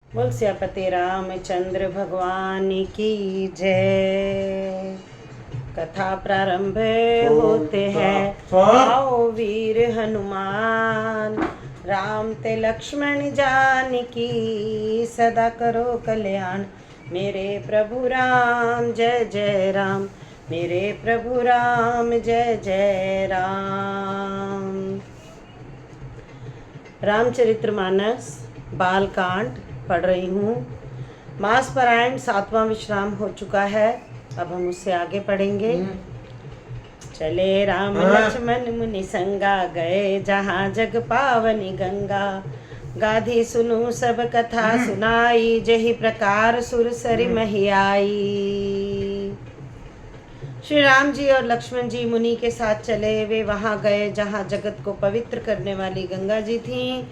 बोल सियापति रामचंद्र भगवान की जय। कथा प्रारंभ होते हैं। आओ वीर हनुमान, राम ते लक्ष्मण जानकी, सदा करो कल्याण। मेरे प्रभु राम जय जय राम, मेरे प्रभु राम जय जय राम। रामचरितमानस बालकांड पढ़ रही हूँ। मास पारायण 7वां विश्राम हो चुका है। अब हम उससे आगे पढ़ेंगे। चले राम लक्ष्मण मुनि संगा, गए जहाँ जग पावनी गंगा। गाधी सुनु सब कथा सुनाई, जही प्रकार सुरसरी मही आई। श्री राम जी और लक्ष्मण जी मुनि के साथ चले। वे वहां गए जहां जगत को पवित्र करने वाली गंगा जी थीं।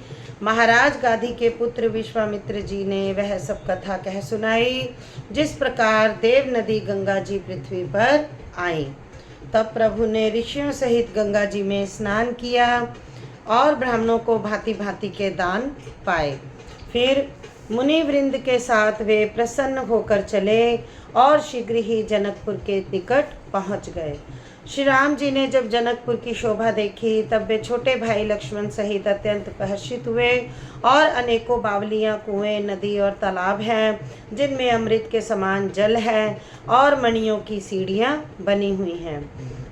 महाराज गाधी के पुत्र विश्वामित्र जी ने वह सब कथा कह सुनाई, जिस प्रकार देव नदी गंगा जी पृथ्वी पर आई। तब प्रभु ने ऋषियों सहित गंगा जी में स्नान किया और ब्राह्मणों को भांति भांति के दान पाए। फिर मुनि वृंद के साथ वे प्रसन्न होकर चले और शीघ्र ही जनकपुर के निकट पहुंच गए। श्री राम जी ने जब जनकपुर की शोभा देखी, तब वे छोटे भाई लक्ष्मण सहित अत्यंत हर्षित हुए। और अनेकों बावलियां, कुएं, नदी और तालाब हैं, जिनमें अमृत के समान जल है और मणियों की सीढ़ियां बनी हुई हैं।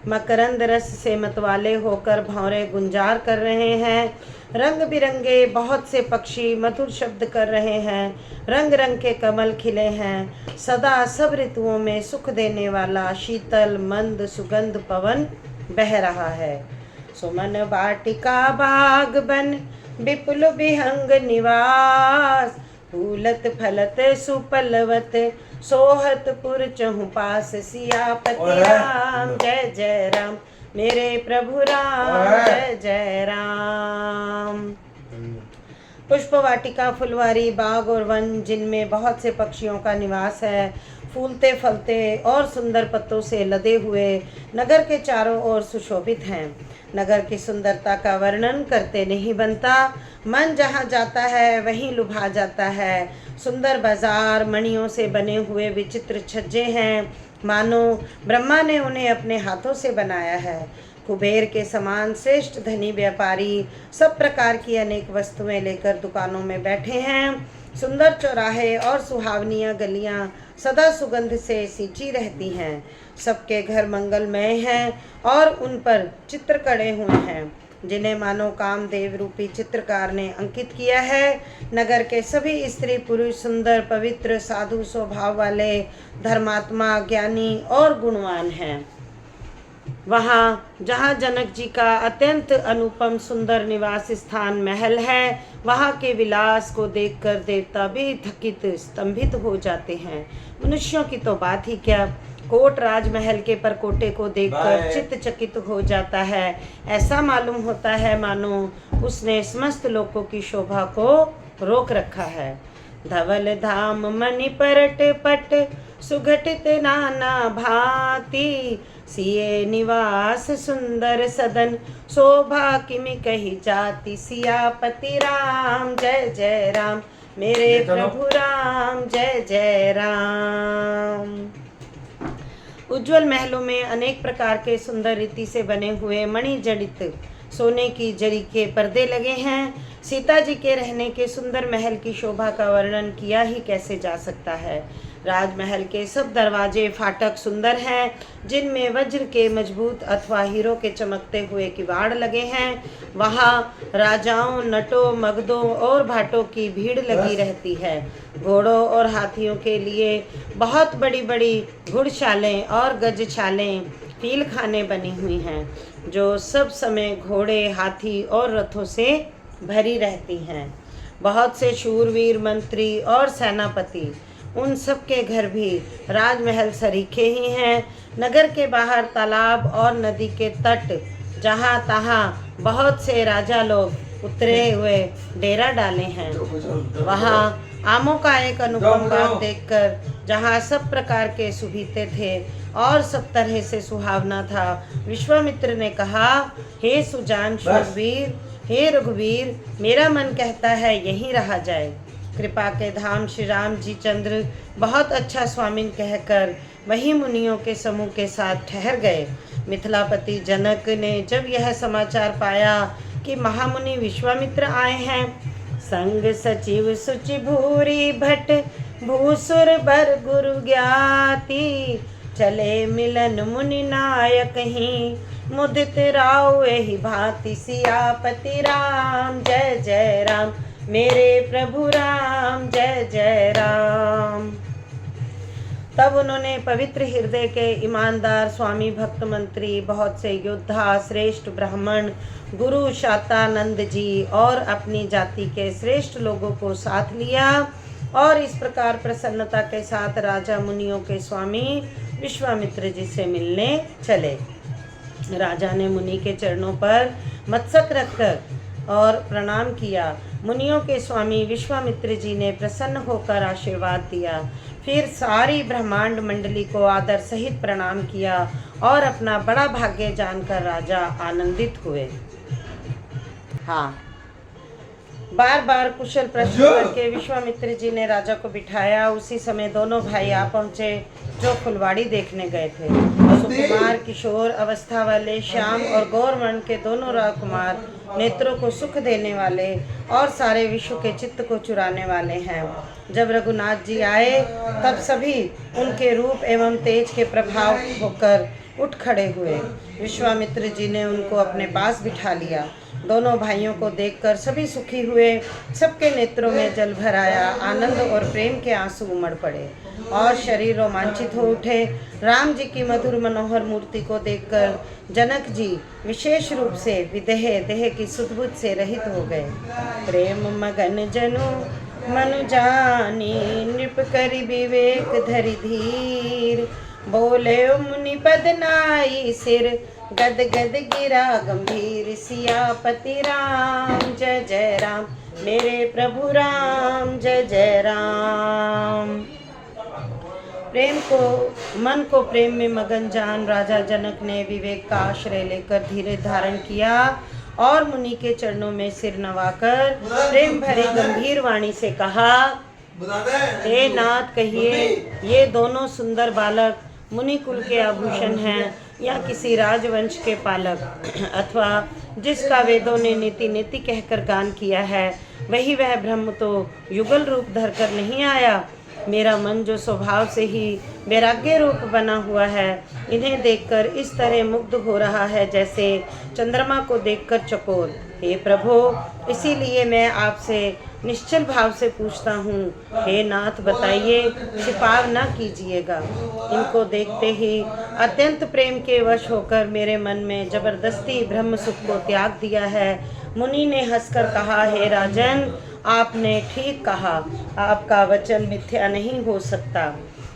मकरंद रस से मतवाले होकर भौरे गुंजार कर रहे हैं। रंग बिरंगे बहुत से पक्षी मधुर शब्द कर रहे हैं। रंग रंग के कमल खिले हैं। सदा सब ऋतुओं में सुख देने वाला शीतल मंद सुगंध पवन बह रहा है। सुमन वाटिका बाग बन, विपुल विहंग निवास। फूलत फलत सुपलवत, सोहत पुर चहु पास। सियापति राम जय जय राम, मेरे प्रभु राम जय जय राम। पुष्प वाटिका फुलवारी बाग और वन, जिनमें बहुत से पक्षियों का निवास है, फूलते फलते और सुंदर पत्तों से लदे हुए नगर के चारों ओर सुशोभित हैं। नगर की सुंदरता का वर्णन करते नहीं बनता। मन जहाँ जाता है वहीं लुभा जाता है। सुंदर बाजार, मणियों से बने हुए विचित्र छज्जे हैं, मानो ब्रह्मा ने उन्हें अपने हाथों से बनाया है। कुबेर के समान श्रेष्ठ धनी व्यापारी सब प्रकार की अनेक वस्तुएं लेकर दुकानों में बैठे हैं। सुंदर चौराहे और सुहावनियां गलियां सदा सुगंध से सींची रहती हैं। सबके घर मंगलमय हैं और उन पर चित्र कड़े हुए हैं, जिन्हें मानो कामदेव रूपी चित्रकार ने अंकित किया है। नगर के सभी स्त्री पुरुष सुंदर, पवित्र, साधु स्वभाव वाले, धर्मात्मा, ज्ञानी और गुणवान हैं। वहाँ जहाँ जनक जी का अत्यंत अनुपम सुंदर निवास स्थान महल है, वहाँ के विलास को देखकर देवता भी थकित स्तंभित हो जाते हैं। मनुष्यों की तो बात ही क्या, कोट राजमहल के परकोटे को देखकर चित्त चकित हो जाता है। ऐसा मालूम होता है मानो उसने समस्त लोकों की शोभा को रोक रखा है। धवल धाम मणि परट पट, सुघटित नाना भांति। सिए निवास सुंदर सदन, शोभा किमि कही जाति। सियापति राम जय जय राम, मेरे प्रभु राम जय जय राम। उज्जवल महलों में अनेक प्रकार के सुंदर रीति से बने हुए मणि जड़ित सोने की जरी के पर्दे लगे हैं। सीता जी के रहने के सुंदर महल की शोभा का वर्णन किया ही कैसे जा सकता है। राजमहल के सब दरवाजे फाटक सुंदर हैं, जिनमें वज्र के मजबूत अथवा हीरो के चमकते हुए किवाड़ लगे हैं। वहाँ राजाओं, नटों, मगधों और भाटों की भीड़ लगी रहती है। घोड़ों और हाथियों के लिए बहुत बड़ी बड़ी घुड़शालें और गजशालें, कील खाने बनी हुई हैं, जो सब समय घोड़े, हाथी और रथों से भरी रहती हैं। बहुत से शूरवीर, मंत्री और सेनापति, उन सब के घर भी राजमहल सरीखे ही हैं। नगर के बाहर तालाब और नदी के तट, जहाँ तहाँ बहुत से राजा लोग उतरे हुए डेरा डाले हैं। वहाँ आमों का एक अनुपम बाग देखकर, जहाँ सब प्रकार के सुभीते थे और सब तरह से सुहावना था, विश्वामित्र ने कहा, हे सुजान शूरवीर, हे रघुवीर, मेरा मन कहता है यहीं रहा जाए। कृपा के धाम श्री राम जी चंद्र बहुत अच्छा स्वामिन कहकर वही मुनियों के समूह के साथ ठहर गए। मिथिलापति जनक ने जब यह समाचार पाया कि महामुनि विश्वामित्र आए हैं, संग सचिव सुचि भूरी भट भूसुर बर गुरु ज्ञाति, चले मिलन मुनि नायक ही मुदित राव एहि भांति, सियापति राम जय जय राम, मेरे प्रभु राम जय जय राम। तब उन्होंने पवित्र हृदय के ईमानदार स्वामी भक्त मंत्री, बहुत से योद्धा, श्रेष्ठ ब्राह्मण, गुरु शातानंद जी और अपनी जाति के श्रेष्ठ लोगों को साथ लिया और इस प्रकार प्रसन्नता के साथ राजा मुनियों के स्वामी विश्वामित्र जी से मिलने चले। राजा ने मुनि के चरणों पर मस्तक रखकर और प्रणाम किया। मुनियों के स्वामी विश्वामित्र जी ने प्रसन्न होकर आशीर्वाद दिया। फिर सारी ब्रह्मांड मंडली को आदर सहित प्रणाम किया और अपना बड़ा भाग्य जानकर राजा आनंदित हुए। हाँ, बार बार कुशल प्रश्न करके विश्वामित्र जी ने राजा को बिठाया। उसी समय दोनों भाई आ पहुँचे जो फुलवाड़ी देखने गए थे। सुकुमार किशोर अवस्था वाले श्याम और गौरवर्ण के दोनों राजकुमार नेत्रों को सुख देने वाले और सारे विश्व के चित्त को चुराने वाले हैं। जब रघुनाथ जी आए तब सभी उनके रूप एवं तेज के प्रभाव होकर उठ खड़े हुए। विश्वामित्र जी ने उनको अपने पास बिठा लिया। दोनों भाइयों को देखकर सभी सुखी हुए। सबके नेत्रों में जल भर आया। आनंद और प्रेम के आंसू उमड़ पड़े और शरीर रोमांचित हो उठे। राम जी की मधुर मनोहर मूर्ति को देखकर जनक जी विशेष रूप से विदेह देह की सुधबुद्ध से रहित हो गए। प्रेम मगन जनु मनु जानी, नृप करि विवेक धरि धीर, बोले मुनि पद नाई सिर, गद गद गिरा गंभीर, सियापति राम जय जय राम, मेरे प्रभु राम जय जय राम। प्रेम को मन को प्रेम में मगन जान राजा जनक ने विवेक का आश्रय लेकर धीरे धारण किया और मुनि के चरणों में सिर नवाकर प्रेम भरी गंभीर वाणी से कहा, हे नाथ, कहिए ये दोनों सुंदर बालक मुनि कुल के आभूषण हैं या किसी राजवंश के पालक, अथवा जिसका वेदों ने नीति नीति कहकर गान किया है, वही वह ब्रह्म तो युगल रूप धरकर नहीं आया। मेरा मन जो स्वभाव से ही वैराग्य रूप बना हुआ है, इन्हें देखकर इस तरह मुग्ध हो रहा है जैसे चंद्रमा को देखकर चकोर। हे प्रभु, इसीलिए मैं आपसे निश्चल भाव से पूछता हूँ, हे नाथ, बताइए, छिपाव न कीजिएगा। इनको देखते ही अत्यंत प्रेम के वश होकर मेरे मन में जबरदस्ती ब्रह्म सुख को त्याग दिया है। मुनि ने हंसकर कहा, हे राजन, आपने ठीक कहा, आपका वचन मिथ्या नहीं हो सकता।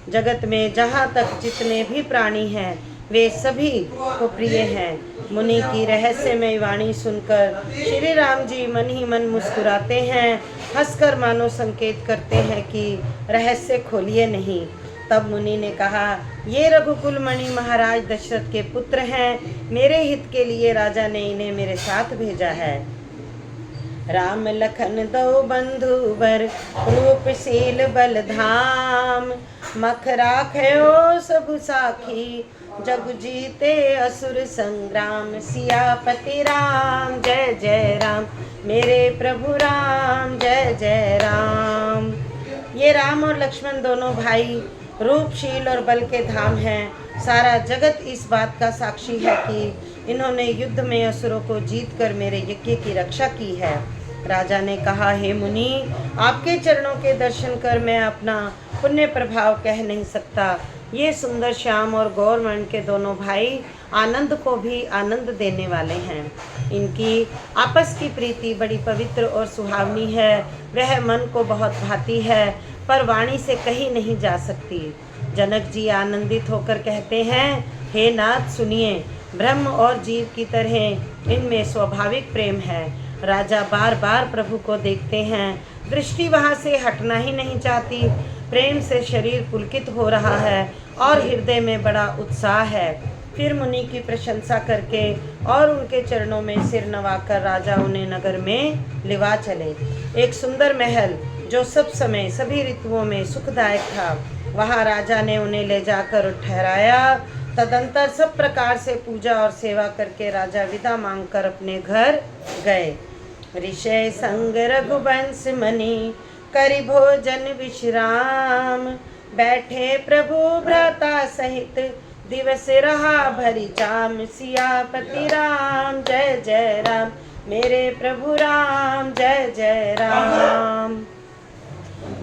जगत में जहाँ तक जितने भी प्राणी हैं वे सभी को प्रिय हैं। मुनि की रहस्यमय वाणी सुनकर श्री राम जी मन ही मन मुस्कुराते हैं, हंसकर मानो संकेत करते हैं कि रहस्य खोलिए नहीं। तब मुनि ने कहा, ये रघुकुल मणि महाराज दशरथ के पुत्र हैं। मेरे हित के लिए राजा ने इन्हें मेरे साथ भेजा है। राम लखन दो बंधु बर, रूपशील बल धाम, मख राखयो सब साखी, जग जीते असुर संग्राम, सियापति राम जय जय राम, मेरे प्रभु राम जय जय राम। ये राम और लक्ष्मण दोनों भाई रूपशील और बल के धाम हैं। सारा जगत इस बात का साक्षी है कि इन्होंने युद्ध में असुरों को जीतकर मेरे यज्ञ की रक्षा की है। राजा ने कहा, हे मुनि, आपके चरणों के दर्शन कर मैं अपना पुण्य प्रभाव कह नहीं सकता। ये सुंदर श्याम और गौरवर्ण के दोनों भाई आनंद को भी आनंद देने वाले हैं। इनकी आपस की प्रीति बड़ी पवित्र और सुहावनी है। वह मन को बहुत भाती है, पर वाणी से कही नहीं जा सकती। जनक जी आनंदित होकर कहते हैं, हे नाथ, सुनिए, ब्रह्म और जीव की तरह इनमें स्वाभाविक प्रेम है। राजा बार बार प्रभु को देखते हैं, दृष्टि वहाँ से हटना ही नहीं चाहती। प्रेम से शरीर पुलकित हो रहा है और हृदय में बड़ा उत्साह है। फिर मुनि की प्रशंसा करके और उनके चरणों में सिर नवाकर राजा उन्हें नगर में लिवा चले। एक सुंदर महल जो सब समय सभी ऋतुओं में सुखदायक था। वहाँ राजा ने उन्हें ले जाकर ठहराया। तदंतर सब प्रकार से पूजा और सेवा करके राजा विदा मांगकर अपने घर गए। ऋषय संग रघुवंश मणि करि भोजन विश्राम, बैठे प्रभु भ्राता सहित दिवस रहा भरी चाम। सियापति राम जय जय राम, मेरे प्रभु राम जय जय राम।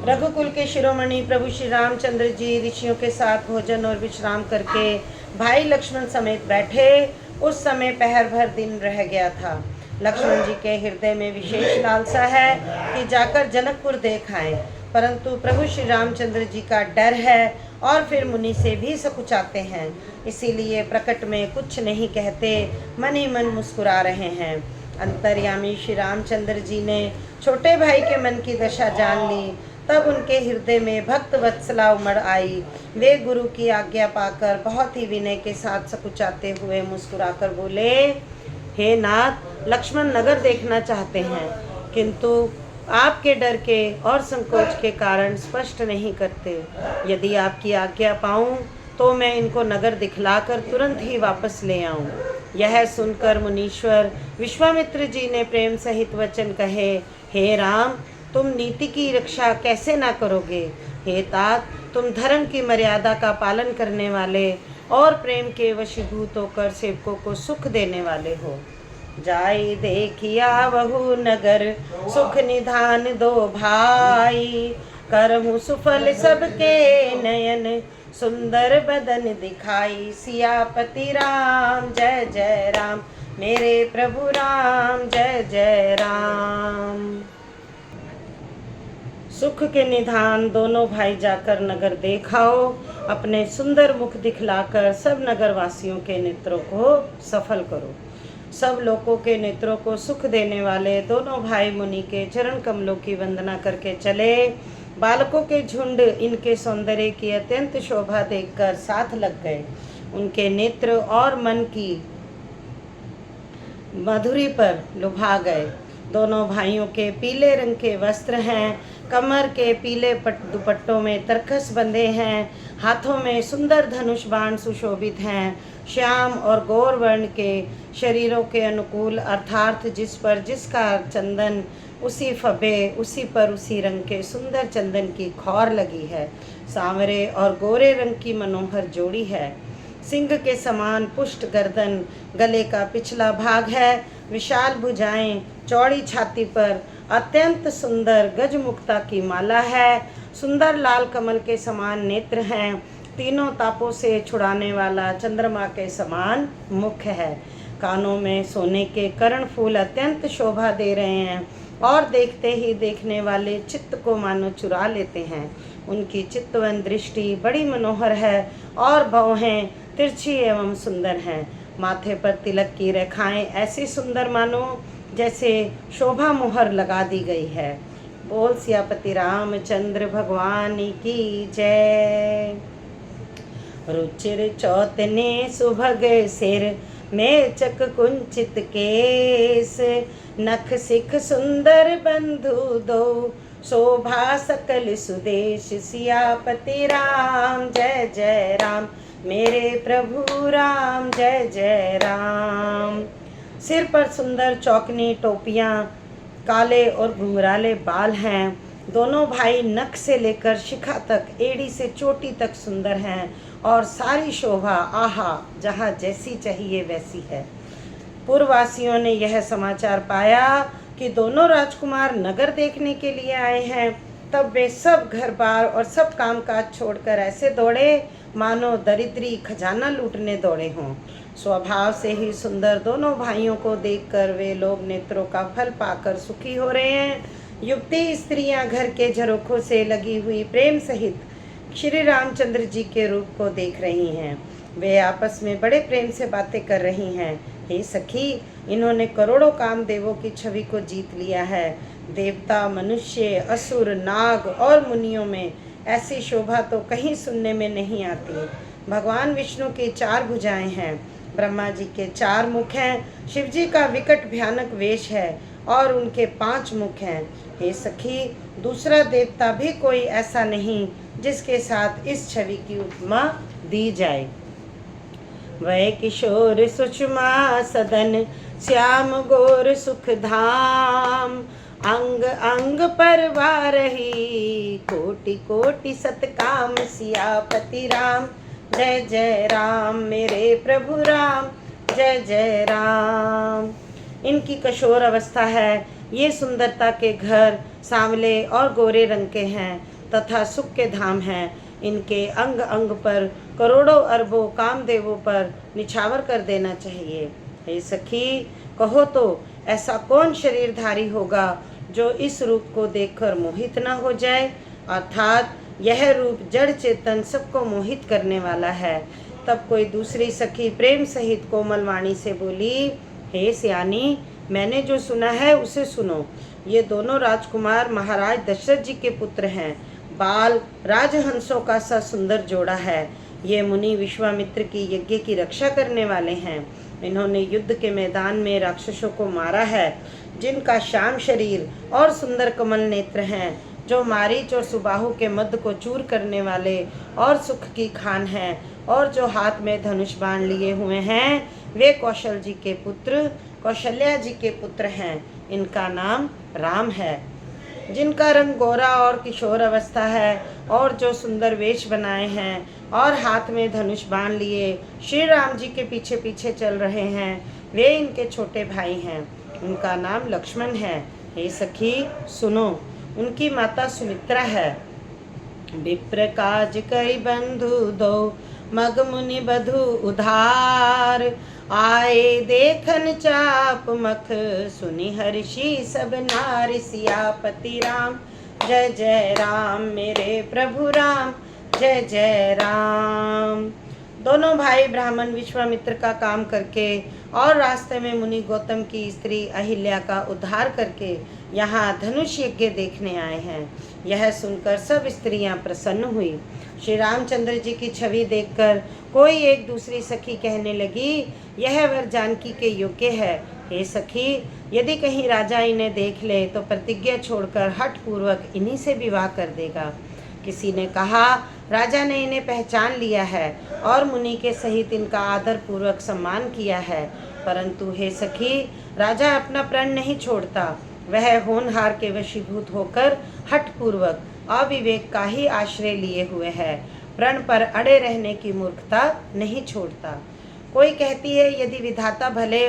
रघुकुल के शिरोमणि प्रभु श्री रामचंद्र जी ऋषियों के साथ भोजन और विश्राम करके भाई लक्ष्मण समेत बैठे। उस समय पहर भर दिन रह गया था। लक्ष्मण जी के हृदय में विशेष लालसा है कि जाकर जनकपुर देख आएं, परंतु प्रभु श्री रामचंद्र जी का डर है और फिर मुनि से भी सकुचाते हैं, इसीलिए प्रकट में कुछ नहीं कहते, मन ही मन मुस्कुरा रहे हैं। अंतर्यामी श्री रामचंद्र जी ने छोटे भाई के मन की दशा जान ली। तब उनके हृदय में भक्त वत्सला उमड़ आई। वे गुरु की आज्ञा पाकर बहुत ही विनय के साथ सकुचाते हुए मुस्कुराकर बोले, हे नाथ, लक्ष्मण नगर देखना चाहते हैं, किंतु आपके डर के और संकोच के कारण स्पष्ट नहीं करते। यदि आपकी आज्ञा पाऊं तो मैं इनको नगर दिखलाकर तुरंत ही वापस ले आऊं। यह सुनकर मुनीश्वर विश्वामित्र जी ने प्रेम सहित वचन कहे, हे राम, तुम नीति की रक्षा कैसे ना करोगे। हे तात, तुम धर्म की मर्यादा का पालन करने वाले और प्रेम के वशीभूत होकर सेवकों को सुख देने वाले हो। जाई देखिया बहु नगर, सुख निधान दो भाई, करहु सुफल सबके नयन, सुंदर बदन दिखाई। सियापति राम जय जय राम, मेरे प्रभु राम जय जय राम। सुख के निधान दोनों भाई जाकर नगर देखाओ, अपने सुंदर मुख दिखलाकर सब नगरवासियों के नेत्रों को सफल करो। सब लोगों के नेत्रों को सुख देने वाले दोनों भाई मुनि के चरण कमलों की वंदना करके चले। बालकों के झुंड इनके सौंदर्य की अत्यंत शोभा देखकर साथ लग गए। उनके नेत्र और मन की मधुरी पर लुभा गए। दोनों भाइयों के पीले रंग के वस्त्र हैं, कमर के पीले दुपट्टों में तरकस बंधे हैं, हाथों में सुंदर धनुष बाण सुशोभित हैं। श्याम और गौर वर्ण के शरीरों के अनुकूल अर्थात जिस पर जिसका चंदन उसी फबे, उसी पर उसी रंग के सुंदर चंदन की खौर लगी है। सांवरे और गोरे रंग की मनोहर जोड़ी है। सिंह के समान पुष्ट गर्दन, गले का पिछला भाग है, विशाल भुजाएं, चौड़ी छाती पर अत्यंत सुंदर गजमुक्ता की माला है। सुंदर लाल कमल के समान नेत्र हैं। तीनों तापों से छुड़ाने वाला चंद्रमा के समान मुख है। कानों में सोने के कर्ण फूल अत्यंत शोभा दे रहे हैं और देखते ही देखने वाले चित्त को मानो चुरा लेते हैं। उनकी चित्तवन दृष्टि बड़ी मनोहर है और भौहें तिरछी एवं सुंदर हैं। माथे पर तिलक की रेखाएं ऐसी सुंदर मानो जैसे शोभा मुहर लगा दी गई है। बोल सियापति रामचंद्र भगवान की जय। रुचिर चौतने सुभग सिर, मेचक कुंचित केस, नख सिख सुंदर बंधु दो, शोभा सकल सुदेश। सियापति राम जय जय राम, मेरे प्रभु राम जय जय राम। सिर पर सुंदर चौकनी टोपियाँ, काले और घुंघराले बाल हैं। दोनों भाई नख से लेकर शिखा तक, एड़ी से चोटी तक सुंदर हैं और सारी शोभा आहा जहाँ जैसी चाहिए वैसी है। पूर्ववासियों ने यह समाचार पाया कि दोनों राजकुमार नगर देखने के लिए आए हैं। तब वे सब घर बार और सब कामकाज छोड़कर ऐसे दौड़े मानो दरिद्री खजाना लूटने दौड़े हों। स्वभाव से ही सुंदर दोनों भाइयों को देखकर वे लोग नेत्रों का फल पाकर सुखी हो रहे हैं। युवती स्त्रियां घर के झरोखों से लगी हुई प्रेम सहित श्री रामचंद्र जी के रूप को देख रही हैं। वे आपस में बड़े प्रेम से बातें कर रही हैं। हे सखी, इन्होंने करोड़ों कामदेवों की छवि को जीत लिया है। देवता, मनुष्य, असुर, नाग और मुनियों में ऐसी शोभा तो कहीं सुनने में नहीं आती। भगवान विष्णु की 4 भुजाएं हैं, ब्रह्मा जी के 4 मुख हैं, शिव जी का विकट भयानक वेश है और उनके 5 मुख हैं। हे सखी, दूसरा देवता भी कोई ऐसा नहीं जिसके साथ इस छवि की उपमा दी जाए। वह किशोर सुषमा सदन श्याम गोर सुख धाम, अंग अंग पर वारही कोटि कोटि सतकाम, सियापति राम जय जय राम, मेरे प्रभु राम जय जय राम। इनकी किशोर अवस्था है, ये सुंदरता के घर सांवले और गोरे रंग के हैं तथा सुख के धाम हैं। इनके अंग अंग पर करोड़ों अरबों कामदेवों पर निछावर कर देना चाहिए। हे सखी, कहो तो ऐसा कौन शरीरधारी होगा जो इस रूप को देखकर मोहित न हो जाए। अर्थात यह रूप जड़ चेतन सबको मोहित करने वाला है। तब कोई दूसरी सखी प्रेम सहित कोमल वाणी से बोली, हे सियानी, मैंने जो सुना है उसे सुनो। ये दोनों राजकुमार महाराज दशरथ जी के पुत्र हैं। बाल राजहंसों का सा सुंदर जोड़ा है। ये मुनि विश्वामित्र की यज्ञ की रक्षा करने वाले हैं। इन्होंने युद्ध के मैदान में राक्षसों को मारा है। जिनका श्याम शरीर और सुंदर कमल नेत्र हैं, जो मारीच और सुबाहु के मध्य को चूर करने वाले और सुख की खान हैं, और जो हाथ में धनुष बाण लिए हुए हैं, वे कौशल जी के पुत्र कौशल्या जी के पुत्र हैं। इनका नाम राम है। जिनका रंग गोरा और किशोर अवस्था है, और जो सुंदर वेश बनाए हैं और हाथ में धनुष बाण लिए श्री राम जी के पीछे पीछे चल रहे हैं, वे इनके छोटे भाई हैं। उनका नाम लक्ष्मण है। हे सखी सुनो, उनकी माता सुमित्रा है। विप्र काज कई बंधु दो, मग मुनि बधु उधार, आए देखन चाप मख, सुनि हर्षि सब नार, सियापति राम जय जय राम, मेरे प्रभु राम जय जय राम। दोनों भाई ब्राह्मण विश्वामित्र का काम करके और रास्ते में मुनि गौतम की स्त्री अहिल्या का उद्धार करके यहाँ धनुष यज्ञ देखने आए हैं। यह सुनकर सब स्त्रियां प्रसन्न हुई। श्री रामचंद्र जी की छवि देखकर कोई एक दूसरी सखी कहने लगी, यह वर जानकी के योग्य है। हे सखी, यदि कहीं राजा इन्हें देख ले तो प्रतिज्ञा छोड़कर हठ पूर्वक इन्हीं से विवाह कर देगा। किसी ने कहा, राजा ने इन्हें पहचान लिया है और मुनि के सहित इनका आदर पूर्वक सम्मान किया है, परंतु हे सखी, राजा अपना प्रण नहीं छोड़ता। वह होनहार के वशीभूत होकर हठ पूर्वक अविवेक का ही आश्रय लिए हुए है, प्रण पर अड़े रहने की मूर्खता नहीं छोड़ता। कोई कहती है, यदि विधाता भले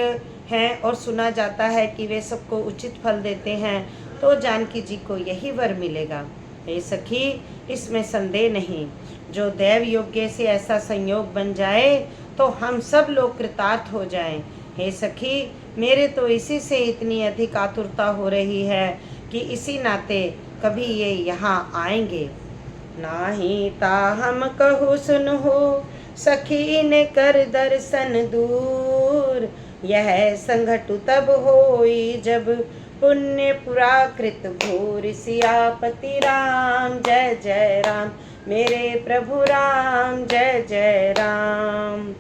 हैं और सुना जाता है कि वे सबको उचित फल देते हैं, तो जानकी जी को यही वर मिलेगा। हे सखी, इसमें संदेह नहीं। जो दैव योग्य से ऐसा संयोग बन जाए तो हम सब लोग कृतार्थ हो जाएं। हे सखी, मेरे तो इसी से इतनी अधिक आतुरता हो रही है कि इसी नाते कभी ये यहाँ आएंगे। नाही ता हम कहु सुनहु, सखी ने कर दर्शन दूर, यह संघटु तब होई जब पुण्य पुराकृत भूर, सियापति राम जय जय राम, मेरे प्रभु राम जय जय राम।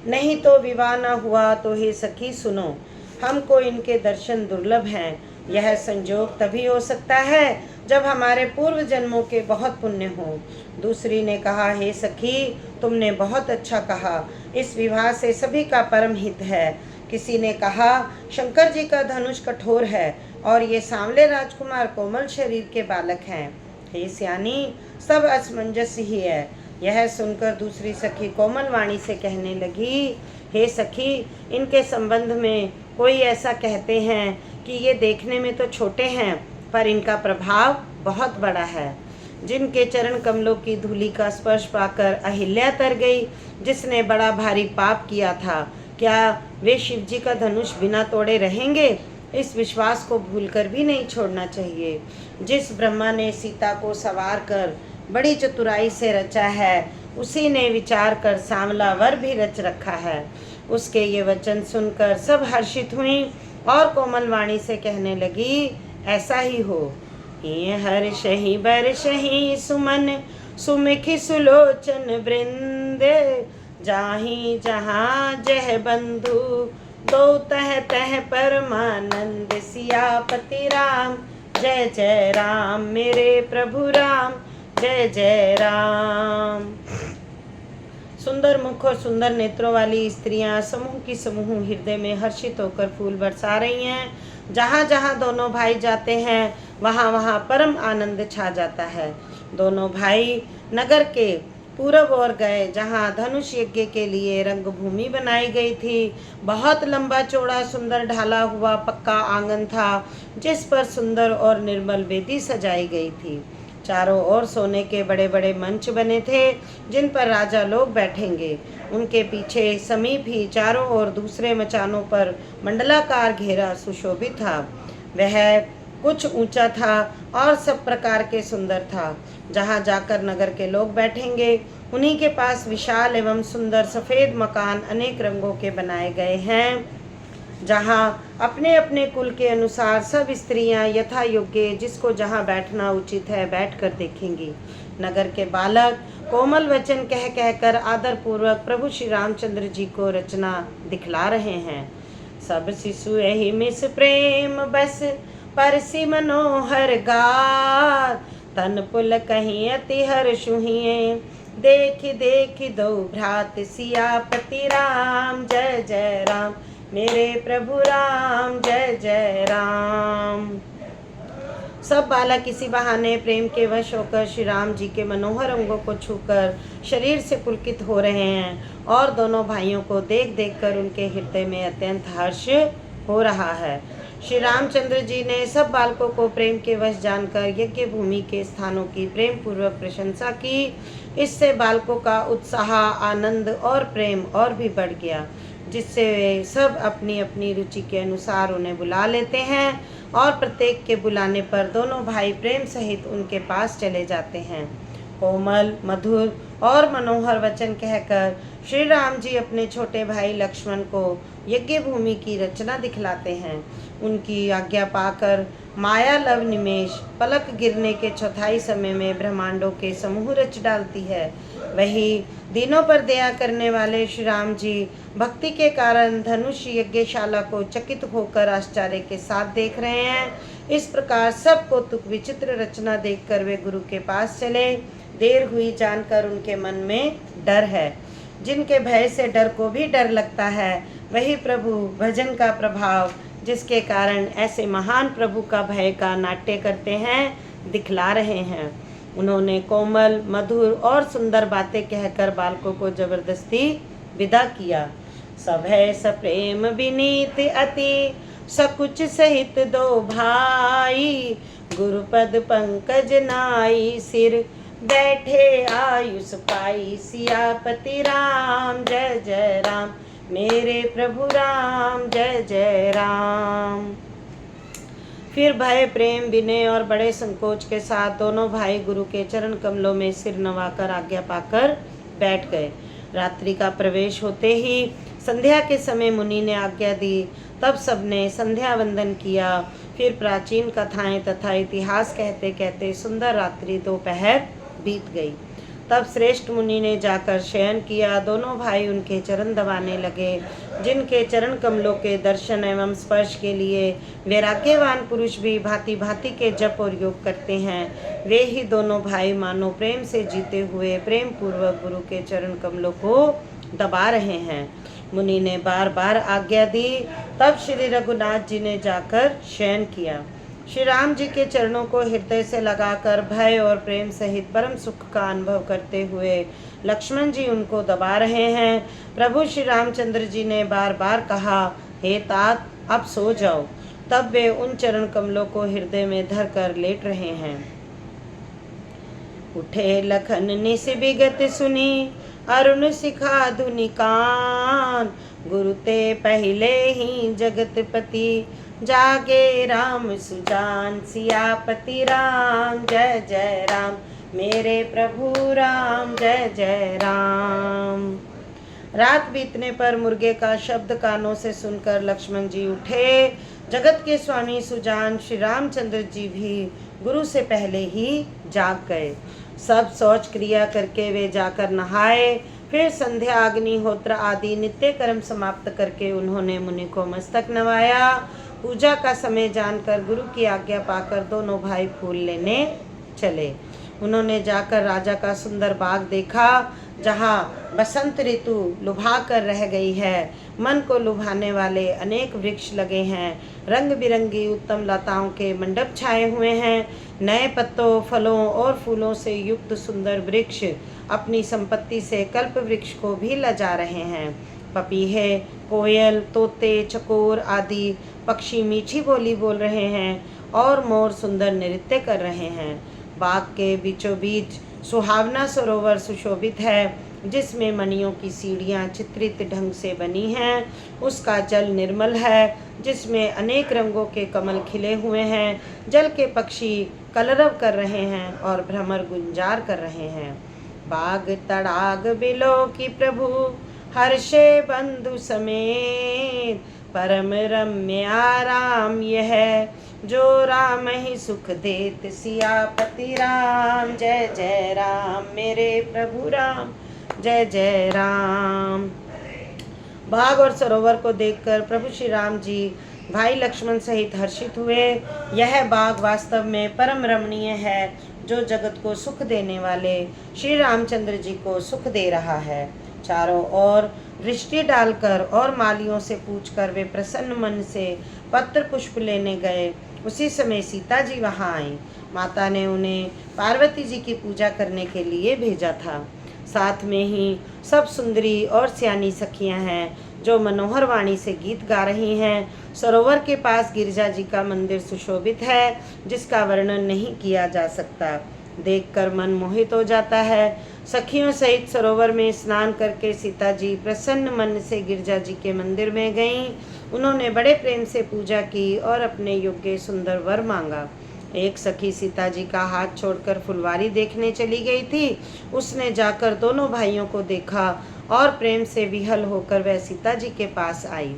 नहीं तो विवाह न हुआ तो हे सखी सुनो, हमको इनके दर्शन दुर्लभ हैं। यह संजोग तभी हो सकता है जब हमारे पूर्व जन्मों के बहुत पुण्य हो। दूसरी ने कहा, हे सखी, तुमने बहुत अच्छा कहा, इस विवाह से सभी का परम हित है। किसी ने कहा, शंकर जी का धनुष कठोर है और ये सांवले राजकुमार कोमल शरीर के बालक हैं। हे सियानी, सब असमंजस ही है। यह सुनकर दूसरी सखी कोमल वाणी से कहने लगी, हे सखी, इनके संबंध में कोई ऐसा कहते हैं कि ये देखने में तो छोटे हैं, पर इनका प्रभाव बहुत बड़ा है। जिनके चरण कमलों की धूलि का स्पर्श पाकर अहिल्या तर गई, जिसने बड़ा भारी पाप किया था, क्या वे शिव जी का धनुष बिना तोड़े रहेंगे? इस विश्वास को भूलकर भी नहीं छोड़ना चाहिए। जिस ब्रह्मा ने सीता को सवार कर बड़ी चतुराई से रचा है, उसी ने विचार कर सांवला वर भी रच रखा है। उसके ये वचन सुनकर सब हर्षित हुई और कोमल वाणी से कहने लगी, ऐसा ही हो। ये हर्षहि बरषहि सुमन, सुमुखि सुलोचन वृंद, जाहि जहाँ जह बंधु, दो तह तह परमानंद, सियापति राम जय जय राम मेरे प्रभु राम, जय जय राम। सुंदर मुख और सुंदर नेत्रों वाली स्त्रियां समूह की समूह हृदय में हर्षित होकर फूल बरसा रही हैं। जहाँ जहाँ दोनों भाई जाते हैं वहाँ वहाँ परम आनंद छा जाता है। दोनों भाई नगर के पूरब ओर गए, जहाँ धनुष यज्ञ के लिए रंगभूमि बनाई गई थी। बहुत लंबा चौड़ा सुंदर ढाला हुआ पक्का आंगन था, जिस पर सुंदर और निर्मल वेदी सजाई गई थी। चारों ओर सोने के बड़े बड़े मंच बने थे, जिन पर राजा लोग बैठेंगे। उनके पीछे समीप ही चारों ओर दूसरे मचानों पर मंडलाकार घेरा सुशोभित था। वह कुछ ऊंचा था और सब प्रकार के सुंदर था। जहाँ जाकर नगर के लोग बैठेंगे, उन्हीं के पास विशाल एवं सुंदर सफ़ेद मकान अनेक रंगों के बनाए गए हैं, जहाँ अपने अपने कुल के अनुसार सब स्त्रियां यथा योग्य जिसको जहाँ बैठना उचित है बैठकर देखेंगी। नगर के बालक कोमल वचन कह कहकर आदर पूर्वक प्रभु श्री रामचंद्र जी को रचना दिखला रहे हैं। सब शिशु यही मिस प्रेम बस परसी मनोहर गार, तन पुल कहीं अति हर्षु हिये, देख देख दो भ्रात सियापति राम, जय जय राम मेरे प्रभु राम, जय जय राम। सब बालक इसी बहाने प्रेम के वश होकर श्री राम जी के मनोहर अंगों को छूकर शरीर से पुलकित हो रहे हैं और दोनों भाइयों को देख देख कर उनके हृदय में अत्यंत हर्ष हो रहा है। श्री रामचंद्र जी ने सब बालकों को प्रेम के वश जानकर यज्ञ भूमि के स्थानों की प्रेम पूर्वक प्रशंसा की। इससे बालकों का उत्साह, आनंद और प्रेम और भी बढ़ गया, जिससे वे सब अपनी अपनी रुचि के अनुसार उन्हें बुला लेते हैं और प्रत्येक के बुलाने पर दोनों भाई प्रेम सहित उनके पास चले जाते हैं। कोमल, मधुर और मनोहर वचन कहकर श्री राम जी अपने छोटे भाई लक्ष्मण को यज्ञ भूमि की रचना दिखलाते हैं। उनकी आज्ञा पाकर माया लव निमेष पलक गिरने के चौथाई समय में ब्रह्मांडों के समूह रच डालती है। वही दिनों पर दया करने वाले श्री राम जी भक्ति के कारण धनुष यज्ञशाला को चकित होकर आश्चर्य के साथ देख रहे हैं। इस प्रकार सब कौतुक विचित्र रचना देखकर वे गुरु के पास चले। देर हुई जानकर उनके मन में डर है। जिनके भय से डर को भी डर लगता है, वही प्रभु भजन का प्रभाव, जिसके कारण ऐसे महान प्रभु का भय का नाट्य करते हैं, दिखला रहे हैं। उन्होंने कोमल, मधुर और सुंदर बातें कहकर बालकों को जबरदस्ती विदा किया। सब है सप्रेम विनीत अति, सकुच सहित दो भाई, गुरुपद पंकज नाई, सिर बैठे आयुष पाई, सियापति राम, जय जय राम मेरे प्रभु राम, जय जय राम। फिर भय, प्रेम, विनय और बड़े संकोच के साथ दोनों भाई गुरु के चरण कमलों में सिर नवाकर आज्ञा पाकर बैठ गए। रात्रि का प्रवेश होते ही संध्या के समय मुनि ने आज्ञा दी। तब सबने संध्या वंदन किया। फिर प्राचीन कथाएं तथा इतिहास कहते कहते सुंदर रात्रि दोपहर बीत गई। तब श्रेष्ठ मुनि ने जाकर शयन किया। दोनों भाई उनके चरण दबाने लगे। जिनके चरण कमलों के दर्शन एवं स्पर्श के लिए वैराग्यवान पुरुष भी भांति भांति के जप और योग करते हैं, वे ही दोनों भाई मानो प्रेम से जीते हुए प्रेम पूर्वक गुरु के चरण कमलों को दबा रहे हैं। मुनि ने बार बार आज्ञा दी। तब श्री रघुनाथ जी ने जाकर शयन किया। श्री राम जी के चरणों को हृदय से लगाकर भय और प्रेम सहित परम सुख का अनुभव करते हुए लक्ष्मण जी उनको दबा रहे हैं। प्रभु श्री रामचंद्र जी ने बार बार कहा, हे तात, अब सो जाओ। तब वे उन चरण कमलों को हृदय में धर कर लेट रहे हैं। उठे लखन निस विगत सुनी, अरुण शिखा धुनि कान, गुरु ते पहले ही जगतपति, जागे राम सुजान, सियापति राम, जय जय राम मेरे प्रभु राम, जय जय राम। रात बीतने पर मुर्गे का शब्द कानों से सुनकर लक्ष्मण जी उठे। जगत के स्वामी सुजान श्री रामचंद्र जी भी गुरु से पहले ही जाग गए। सब शौच क्रिया करके वे जाकर नहाए। फिर संध्या, अग्निहोत्र आदि नित्य कर्म समाप्त करके उन्होंने मुनि को मस्तक नवाया। पूजा का समय जानकर गुरु की आज्ञा पाकर दोनों भाई फूल लेने चले। उन्होंने जाकर राजा का सुंदर बाग देखा, जहाँ बसंत ऋतु लुभा कर रह गई है। मन को लुभाने वाले अनेक वृक्ष लगे हैं। रंग बिरंगी उत्तम लताओं के मंडप छाए हुए हैं। नए पत्तों, फलों और फूलों से युक्त सुंदर वृक्ष अपनी संपत्ति से कल्प वृक्ष को भी लजा रहे हैं। पपीहे, कोयल, तोते, चकोर आदि पक्षी मीठी बोली बोल रहे हैं और मोर सुंदर नृत्य कर रहे हैं। बाग के बीचों बीच सुहावना सरोवर सुशोभित है, जिसमें मणियों की सीढ़ियाँ चित्रित ढंग से बनी हैं। उसका जल निर्मल है, जिसमें अनेक रंगों के कमल खिले हुए हैं। जल के पक्षी कलरव कर रहे हैं और भ्रमर गुंजार कर रहे हैं। बाग तड़ाग बिलो की प्रभु हर्षे बंधु समेत, परम रम्य आराम यह जो राम ही सुख देत सियापति राम। जय जय राम मेरे प्रभु राम, जय जय राम। बाग और सरोवर को देखकर प्रभु श्री राम जी भाई लक्ष्मण सहित हर्षित हुए। यह बाग वास्तव में परम रमणीय है, जो जगत को सुख देने वाले श्री रामचंद्र जी को सुख दे रहा है। चारों ओर दृष्टि डालकर और मालियों से पूछकर वे प्रसन्न मन से पत्र पुष्प लेने गए। उसी समय सीता जी वहाँ आई। माता ने उन्हें पार्वती जी की पूजा करने के लिए भेजा था। साथ में ही सब सुंदरी और सियानी सखियां हैं, जो मनोहर वाणी से गीत गा रही हैं। सरोवर के पास गिरजा जी का मंदिर सुशोभित है, जिसका वर्णन नहीं किया जा सकता। देखकर मन मोहित हो जाता है। सखियों सहित सरोवर में स्नान करके सीता जी प्रसन्न मन से गिरजा जी के मंदिर में गईं। उन्होंने बड़े प्रेम से पूजा की और अपने योग्य सुंदर वर मांगा। एक सखी सीता जी का हाथ छोड़कर फुलवारी देखने चली गई थी। उसने जाकर दोनों भाइयों को देखा और प्रेम से विहल होकर वह सीता जी के पास आई।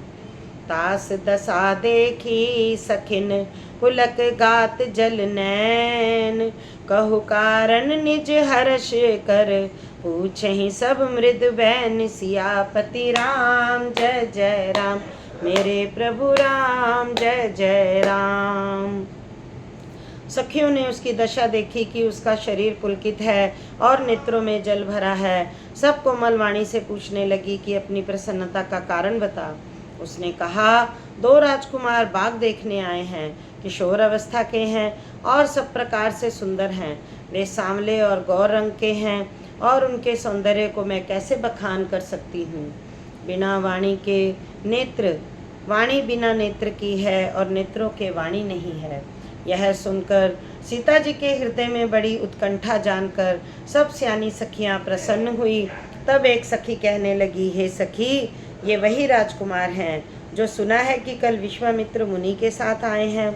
तास दशा देखी सखिन पुलक गात जल नैन, कहु कारण निज हर्ष कर पूछहि सब मृद बैन। सियापति राम जय जय राम मेरे प्रभु राम, जय जय राम। सखियों ने उसकी दशा देखी कि उसका शरीर पुलकित है और नेत्रों में जल भरा है। सब कोमल वाणी से पूछने लगी कि अपनी प्रसन्नता का कारण बता। उसने कहा, दो राजकुमार बाग देखने आए हैं। किशोर अवस्था के हैं और सब प्रकार से सुंदर हैं। वे सांवले और गौर रंग के हैं और उनके सौंदर्य को मैं कैसे बखान कर सकती हूँ। बिना वाणी के नेत्र, वाणी बिना नेत्र की है और नेत्रों के वाणी नहीं है। यह सुनकर सीता जी के हृदय में बड़ी उत्कंठा जानकर सब सियानी सखियां प्रसन्न हुई। तब एक सखी कहने लगी, हे सखी, ये वही राजकुमार हैं जो सुना है कि कल विश्वामित्र मुनि के साथ आए हैं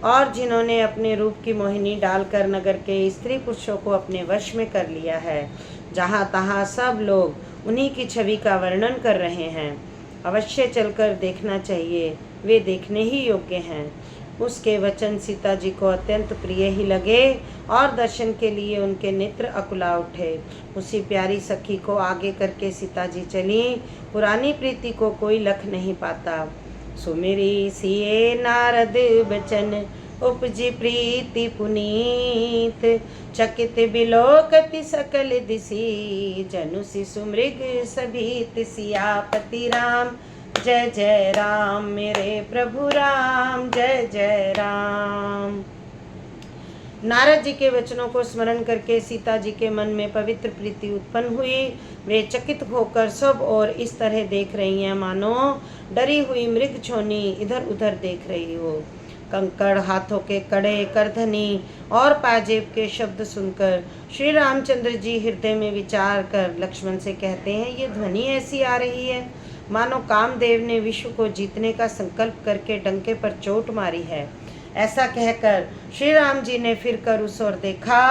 और जिन्होंने अपने रूप की मोहिनी डालकर नगर के स्त्री पुरुषों को अपने वश में कर लिया है। जहाँ तहाँ सब लोग उन्हीं की छवि का वर्णन कर रहे हैं। अवश्य चलकर देखना चाहिए, वे देखने ही योग्य हैं। उसके वचन सीता जी को अत्यंत प्रिय ही लगे और दर्शन के लिए उनके नेत्र अकुला उठे। उसी प्यारी सखी को आगे करके सीता जी चली। पुरानी प्रीति को कोई लख नहीं पाता। सुमिरी सिए नारद बचन उपजी प्रीति पुनीत, चकित बिलोकति सकल दिसी, जनु शिशु मृग सभीत। सियापति राम जय जय राम मेरे प्रभु राम, जय जय राम। नारद जी के वचनों को स्मरण करके सीता जी के मन में पवित्र प्रीति उत्पन्न हुई। वे चकित होकर सब और इस तरह देख रही हैं मानो डरी हुई मृग छोनी इधर उधर देख रही हो। कंकड़, हाथों के कड़े, करधनी और पाजेब के शब्द सुनकर श्री रामचंद्र जी हृदय में विचार कर लक्ष्मण से कहते हैं, ये ध्वनि ऐसी आ रही है मानो कामदेव ने विश्व को जीतने का संकल्प करके डंके पर चोट मारी है। ऐसा कहकर श्री राम जी ने फिर कर उस ओर देखा।